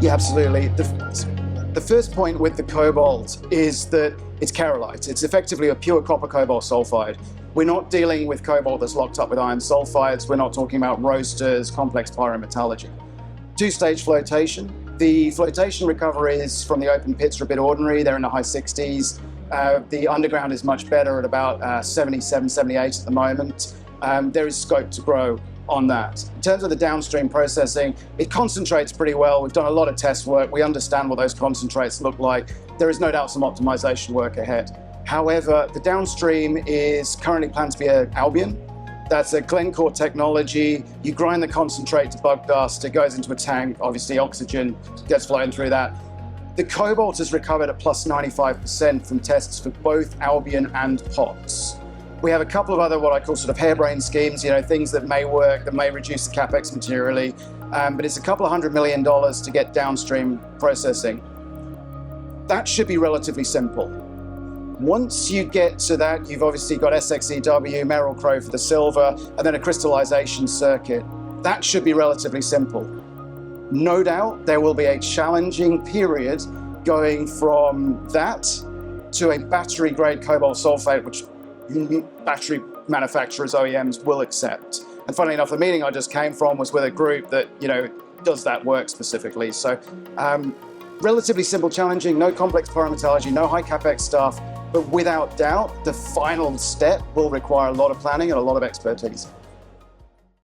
Yeah, absolutely. The first point with the cobalt is that it's kerylite. It's effectively a pure copper cobalt sulfide. We're not dealing with cobalt that's locked up with iron sulfides. We're not talking about roasters, complex pyrometallurgy. Two-stage flotation. The flotation recoveries from the open pits are a bit ordinary. They're in the high 60s. The underground is much better at about 77, 78 at the moment. There is scope to grow on that. In terms of the downstream processing, it concentrates pretty well. We've done a lot of test work. We understand what those concentrates look like. There is no doubt some optimization work ahead. However, the downstream is currently planned to be an Albion. That's a Glencore technology. You grind the concentrate to bug dust. It goes into a tank. Obviously, oxygen gets flowing through that. The cobalt is recovered at plus 95% from tests for both Albion and POTS. We have a couple of other what I call sort of harebrained schemes, things that may work, that may reduce the capex materially, but it's a couple of $100 million to get downstream processing. That should be relatively simple. Once you get to that, you've obviously got SXEW, Merrill Crowe for the silver, and then a crystallization circuit. That should be relatively simple. No doubt there will be a challenging period going from that to a battery-grade cobalt sulfate, which battery manufacturers, OEMs, will accept. And funnily enough, the meeting I just came from was with a group that, does that work specifically. So relatively simple, challenging, no complex pyrometallurgy, no high capex stuff, but without doubt, the final step will require a lot of planning and a lot of expertise.